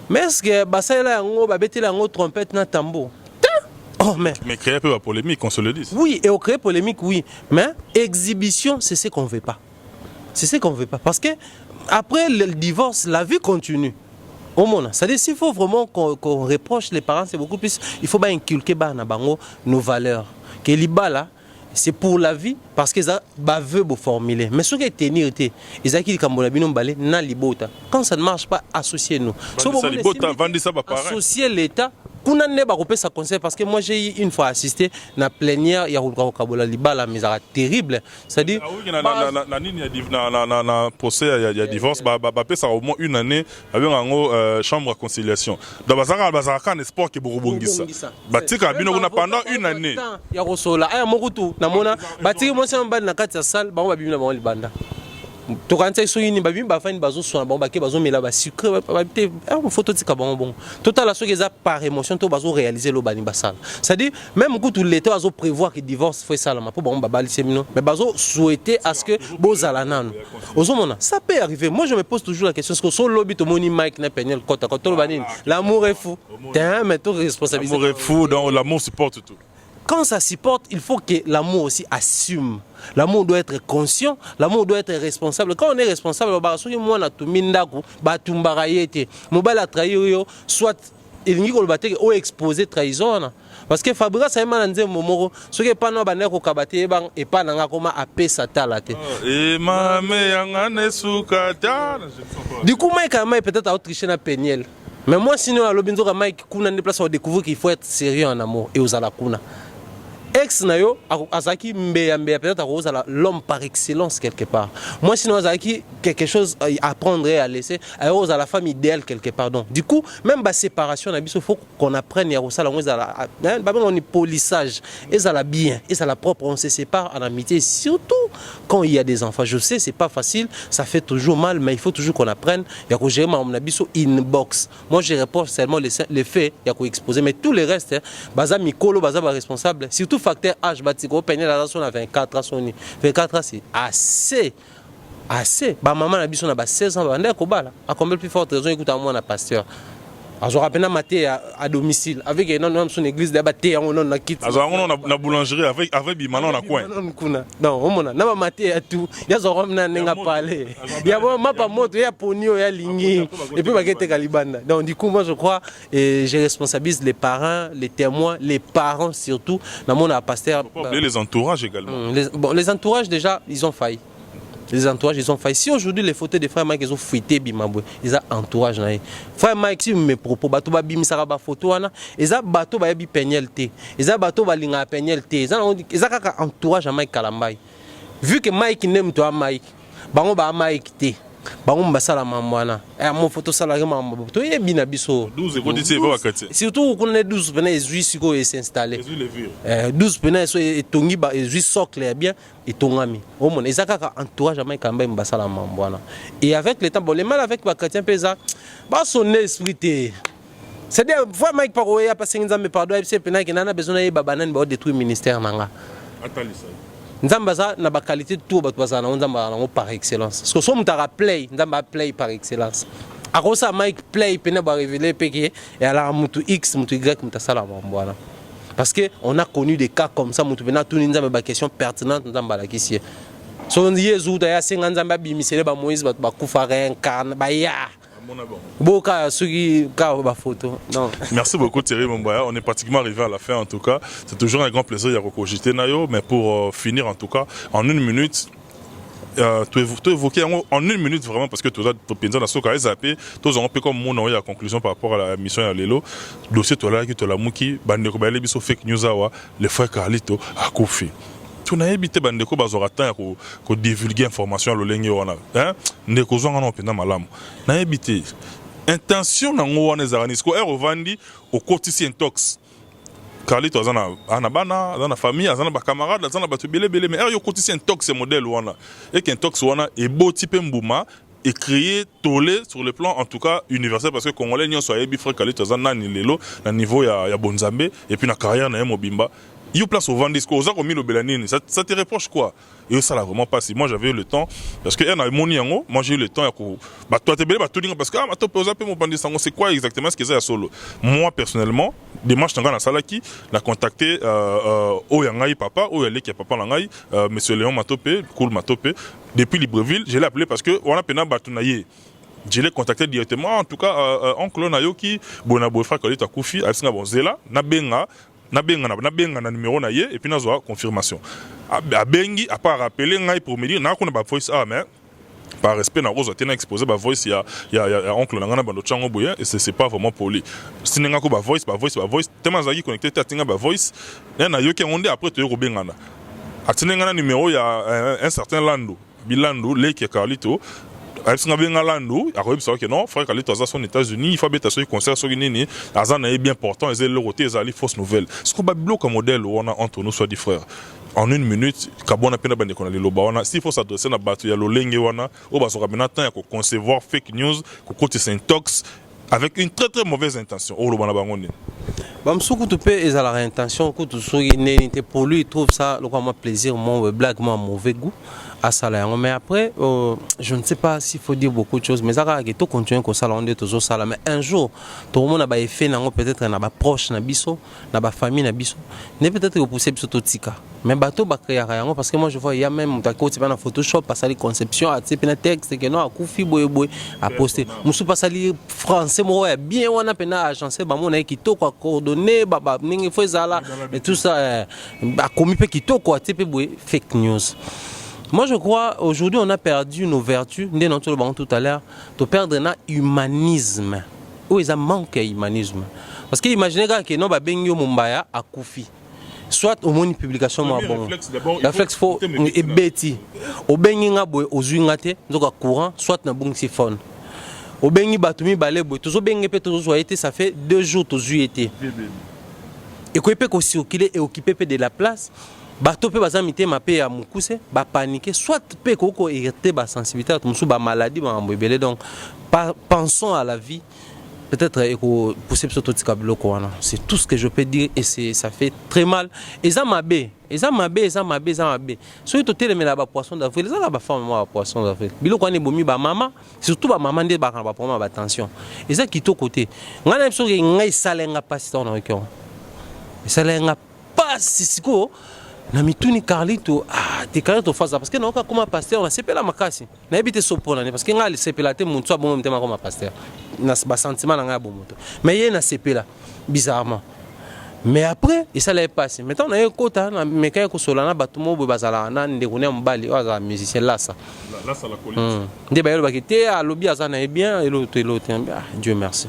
mais est-ce que ba ça là ngo ba betela ngo trompette na tambour. Oh, mais créer un peu la polémique on se le dit. Oui et au créer polémique oui mais exhibition c'est ce qu'on veut pas. C'est ce qu'on veut pas parce que après le divorce, la vie continue. Au monde, c'est-à-dire s'il faut vraiment qu'on reproche les parents, c'est beaucoup plus. Il faut bien inculquer nos valeurs. Que l'ibala, c'est pour la vie parce qu'ils veulent formuler. Mais ce qui est tenir, ils ont dit que quand ça ne marche pas, associez-nous. Associer l'État. Ça conseil parce que moi j'ai une fois assisté à la plénière il y a Kabola Libala mais ça terrible c'est-à-dire na procès il y a divorce ça au moins une année avec un chambre à conciliation donc bazaka un espoir que borobongisa batika bino pendant une année ya kosola aya mokutu namona batiki moi c'est mbali na kati ya salle ba babimina ba libanda to quand ça soki ni ba bim ba fa ni bazo so na bon ba ke bazo mela ba sucre ba te photo tika bon total la soki za par émotion to bazo réaliser lo bani basala c'est à dire même coup tout l'été bazo prévoir que divorce fait ça là pour bon ba bali semino mais bazo souhaiter à ce que bozala nano ozomona ça peut arriver. Moi je me pose toujours la question, est-ce que sur lobby to moni Mike na penel kota quand to bani l'amour est fou t'es mais to responsabilité l'amour est fou donc l'amour supporte tout. Quand ça supporte, il faut que l'amour aussi assume. L'amour doit être conscient, l'amour doit être responsable. Quand on est responsable, moi na tumindaku, ba tumbarayete, mobile a trahi soit il n'y a pas ou exposé trahison. Parce que Fabrice ça m'a dit momoro, ce que pas no ba neko kabate bang et pas nanga koma apé satalate. Et ma me sukata. Du coup Mike peut-être à tricher na peniel. Mais moi sinon à l'obinzo Mike kuna ne place on découvre qu'il faut être sérieux en amour et aux ala kuna. Ex nayo azaki mbeya peut-être à l'homme par excellence quelque part. Moi sinon azaki quelque chose à apprendre et à laisser à la femme idéale quelque part. Donc du coup même la séparation il faut qu'on apprenne à ça on est polissage et ça la bien et ça la propre on se sépare en amitié surtout quand il y a des enfants. Je sais c'est pas facile, ça fait toujours mal mais il faut toujours qu'on apprenne il y a que gérer mon abisso inbox. Moi je réponds seulement les faits il y a que exposer mais tous les restes baza mikolo baza responsable surtout facteur âge batiko peine la relation à 24 ans soni 24 ans c'est assez ba maman na biso na ba 16 ans banda ko bala a combien plus forte raison écoute à moi na pasteur azo rappena maté à domicile avec non son église d'aba té on na quitte azo on na boulangerie avec bimano na coin non on mona na ba maté à tout ya zo romna nenga parler ya bon mapa moto ya ponio ya lingi et puis ba kete kalibanda. Donc du coup moi je crois et je responsabilise les parents, les témoins, les parents surtout na mon pasteur les entourages également. Les entourages déjà ils ont failli. Les entourages ils ont failli. Si aujourd'hui les photos des frères Mike ils ont fuité bimabwe, ils ont entourage na. Frère Mike si mes propos bato ba bimisa ba photo wana, ils ont bato ba yebi penelté. Ils ont bato ba linga penelté. Ils ont kaka entourage à Mike Kalambai. Vu que Mike n'aime toi Mike, bango ba Mike té. Bango mbasala mamwana. Mon photo salarié mambo. To yebi na biso. 12 et va wakati. Surtout qu'on est 12 venez juis siko et s'installer. 12 venez so et tongi ba juis socle bien et tongami. Au monde ezaka entourage à Mike Kamba mbasala mamwana. Et avec le temps bon les mal avec ba chrétien pesa ba son esprit. C'est-à-dire fois Mike paroya passer nzambe pardon et c'est pena que nana besoin de babanane ba détruire ministère nanga. Atalisa. Nzambaza na ba qualité tout ba bazana nzamba na par excellence. Parce que so mutara play nzamba play par excellence. A kosa Mike play pena ba révéler peke et ala mutu X mutu Y mutasala mbwana. Parce que on a connu des cas comme ça mutu pena tout nzamba ba question pertinente nzamba la kisie. So yezu da ya senga nzamba bimisele ba Moïse ba kufa réincarne ba ya. Merci beaucoup Thierry Momboya. On est pratiquement arrivé à la fin en tout cas. C'est toujours un grand plaisir de recogiter Nayo. Mais pour finir en tout cas, en une minute, tu évoquais en une minute vraiment parce que tu as pensé dans ce cas zappé, tu as un peu comme mon la conclusion par rapport à la mission à Lelo. Dossier toi là qui te la mouki, bande ko baile biso fake news awa, les frères Carlito a Kofi. Tu n'as évité bandeko bazorata ko divulguer information lo lengi wana hein ndeko zonga na openda malamu na évité intention na ngo wana ezarani ko vandi au kotisi intox Carlito azana ana bana azana famille azana ba camarades azana ba tubele bele mais yo kotisi intox ce modèle wana et qu'intox wana est beau type mbuma et créer tollé sur le plan en tout cas universel parce que congolais nyo so yebi frère Carlito azana ni lelo na niveau ya bonzambe et puis na carrière na mobimba. Il place au Vandisco, aux Aromi le Belanine, ça te reproche quoi? Et ça l'a vraiment pas. Si moi j'avais eu le temps, parce que moi j'ai eu le temps, bah toi t'es belé, bah tout dire parce que ah, toi peux appeler mon Bandisango, c'est quoi exactement ce que c'est à solo? Moi personnellement, démarche tanga na salaki, l'a contacté Oyangai papa, Oyale qui est papa langai, monsieur Léon Matope, cool Matope, depuis Libreville, je l'ai appelé parce que on a pena batunaye. Je l'ai contacté directement, en tout cas, oncle Nayoki, Bonabo frère Kolita Koufi, Alsinga Bonzela, Nabenga. Na benga na numéro na ye et puis nazo confirmation a bengi a pas rappeler ngai pour me dire na ko na ba voice mais par respect na rosa tena exposer ba voice ya oncle na ngana bando chango boya et c'est pas vraiment poli sinenga ko ba voice tellement zaki connecté tatinga ba voice na yoki onde après to ko bengana atinenga na numéro ya un certain Bilando Leke Carlito. Alsinga benga landu akoyebisa que non frère Carlito aza son États-Unis il faut beta so concert so nini azana est bien important et le roté ezali fausse nouvelle ce qu'on ba bloquer modèle on a entre nous soit dit frère en une minute, Kabona Pena Bandekona Lilobawana, s'il faut s'adresser à Batu Yalolenge Wana, au Basoka Benatan, il faut concevoir fake news, il faut s'intox avec une très très mauvaise intention. Oh, le Banabangoni. Bamsoukou tu peux ils ont la intention que tu sois né pour lui il trouve ça le quoi plaisir mon blague moi mauvais goût à ça là mais après je ne sais pas s'il faut dire beaucoup de choses mais ça que tout continue comme ça là on est toujours ça là mais un jour tout le monde a effet peut-être na ba proche na biso na ba famille na biso ne peut-être que pousser biso totika mais bateau ba créer rien parce que moi je vois il y a même ta côté na Photoshop passer les conceptions à type na texte que non à kufi boy à poster musu passer les français moi bien on a pena agencer ba mon qui to quoi coordonner baba ningi faut ça là et tout ça a commis pe qui to quoi type fake news. Moi je crois aujourd'hui on a perdu nos vertus, nous avons tout à l'heure, de perdre notre humanisme. Où ils ont manqué humanisme. Parce que imaginez que nous avons Mumbaya à Koufi. Soit au moins une publication moi bon. La réflexe faut et bêti. Au bengi nga boy aux uingate, donc à courant, soit na bon siphon. Au bengi batumi balé boy, toujours bengi pe toujours été ça fait 2 jours toujours été. Et quoi peut aussi circuler et occuper de la place. Bato pe bazamité ma pe ya mukuse ba paniquer soit pe koko irrité ba sensibilité musu ba maladie ba mbebele donc pensons à la vie peut-être eko pousser surtout tikablo ko wana c'est tout ce que je peux dire et c'est ça fait très mal eza mabe so to tele mela ba poisson d'Afrique eza ba femme ba poisson d'Afrique biloko ane bomi ba mama surtout ba mama ndé ba kana ba prendre ba attention eza kito côté ngana biso ngai salenga pasteur na ko salenga pas siko na mituni Carlito te Carlito faza parce que na oka comme pasteur on a sepela makasi na ebite sopona parce que ngali sepela te muntu bon mtema comme pasteur na ba sentiment na nga bon moto mais yé na sepela bizarrement mais après et ça l'est passé maintenant on a un quota na meka ko solana batumo bo bazala na ndekone mbali oza musicien là ça la colite ndé ba yelo bakité a lobby azana et bien et l'autre Dieu merci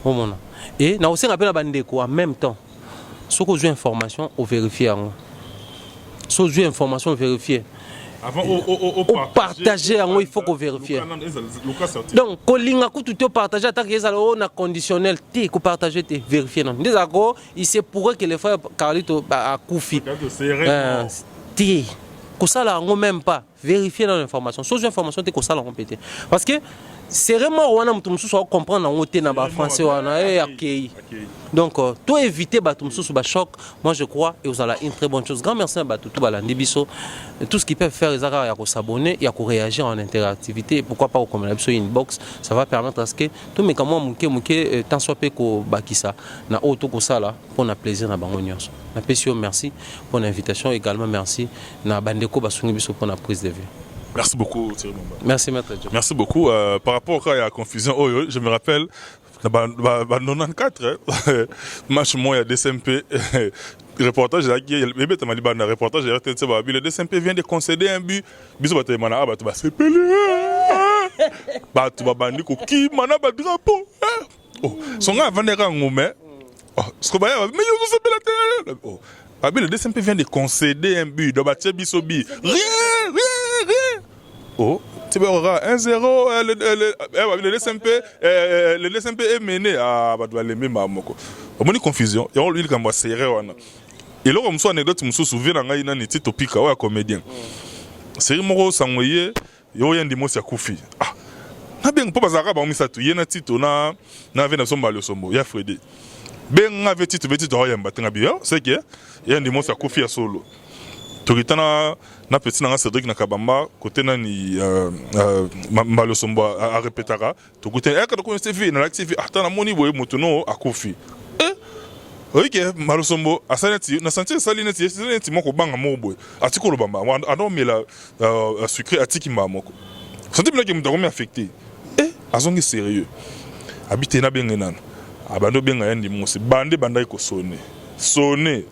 au moment et na aussi rappelle bandeko en même temps ce que j'ai information au vérifier so j'ai information vérifier avant au partager il faut qu'on vérifie donc kolinga ko tout partager tant que ça on conditionnel té ko partager té vérifier non des accords il se pourrait que les frères Carlito a koufi té ko ça là on même pas vérifier dans l'information so j'ai information té ko ça là on péter parce que c'est vraiment on a mutu so comprendre en côté na ba français wana et accueilli donc tout éviter ba tout sous ba choc moi je crois et vous allez une très bonne chose grand merci à tout balandi biso tout ce qu'ils peuvent faire les ara ya ko s'abonner ya ko réagir en interactivité pourquoi pas comme la biso inbox ça va permettre à ce que tout mais comment muke tant soit pe ko bakisa na auto ko ça là pour na plaisir na bango nyonso na pesio merci pour l'invitation également merci na bandeko basungi biso pour la prise de vue. Merci beaucoup Thierry Mamba. Merci Maître Joe. Merci beaucoup. Par rapport à la confusion, je me rappelle, en 94, match moi il y a DCMP, reportage là, le DCMP vient de concéder un but, biso batemana ba tu se pelé. Ba tu bandi ko ki mana ba drapeau. Oh, son gars vendre en ngomé. Oh, ce que ba mais yo se pelé. Oh. Le DCMP vient de concéder un but dans Batia Bisobi. Rien. Oh, tu vois, 1-0, le DCMP est mené à Badoualemé Mamoko. On a une confusion, et on lui dit qu'on va serrer. Et là, on me anecdote, je me souviens d'un gars qui est topique, un comédien. C'est Moro Sangoye, il y a un démon qui a Koufi. Ah, n'a bien pas bazar, on a mis ça tout. Il y a un titre, on a vu dans son balio sombo, il y a Freddy. Ben avait titre, c'est que il y a un démon qui a Koufi à solo. Toritana na petit na Cédric na Kabamba côté na ni Mbalo Sombo a répétara to côté e ka ko CV na active atana moni boye motono akufi OK Mbalo Sombo asaneti na santi salineti salineti moko banga mo boye atikolo bamba adomela sucré atiki mamoko santi bila ke mutako me affecté azongi sérieux habité na bengenana abando benga yandi musi bande bandai ko sonner,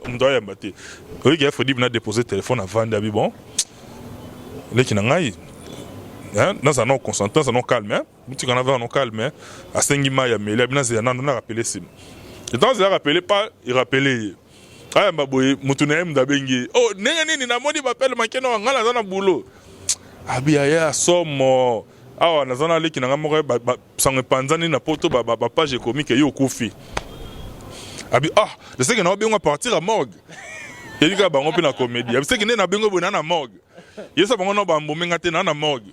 on doit y abattre. Oui, il faut dire qu'on a déposé le téléphone avant d'aller bon. Les qui n'ont pas dans un non consentant, dans un non calme, tu en avais un non calme, à 5 mois, il y a mais il a rappelé sim. Et dans il a rappelé pas, il rappelait. Ah, ma boy, moutoune d'abengi. Oh, n'est na modi m'appelle manqué non, ngala dans un boulot. Abiyaya somme. Ah, on a zona les qui n'ont pas sans panzani na poto page comique yo koufi. Abi je sais que nous allons partir à morgue. Yelika bango pe na comédie. Parce que na bengo bona na morgue. Yesa bango na bambomenga te na morgue.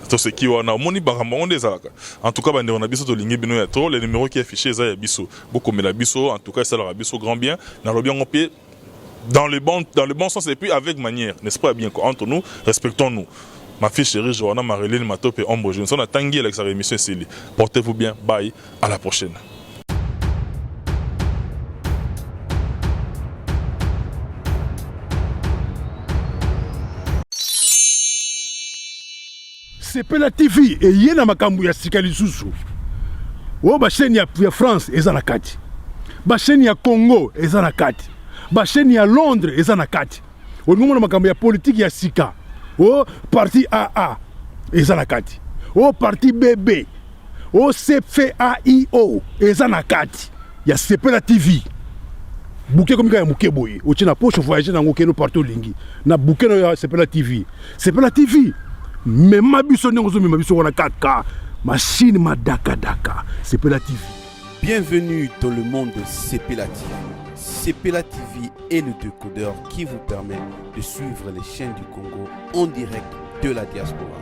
To ce qui wana moni bango ndezalaka. En tout cas bande on a biso to lingi bino ya trop les numéros qui affichés ça ya biso. Beaucoup mais la biso en tout cas ça leur a biso grand bien. Na lo bien on peut dans le bon sens et puis avec manière, n'est-ce pas bien entre nous, respectons-nous. Ma fille chérie Johanna Marilyn Matop et Ombo Jeune. On a tangué avec sa émission Célie. Portez-vous bien. Bye. À la prochaine. Sepela TV et yena makambu ya sika lisusu. O ba chaîne ya France eza na kati. Ba chaîne ya Congo eza na kati. Ba chaîne ya Londres eza na kati. O ngomona makambu ya politique ya sika. O parti AA eza na kati. O parti BB. O CFAIO eza na kati. Ya Sepela TV. Bouquet comme ya muke boye. O tina poche voyager na ngokeno partout lingi. Na bouquet no ya Sepela TV. Sepela TV. Mais ma biso n'engozo ma biso wana 4K. Machine ma daka. Sepela TV. Bienvenue dans le monde de Sepela TV. Sepela TV est le décodeur qui vous permet de suivre les chaînes du Congo en direct de la diaspora.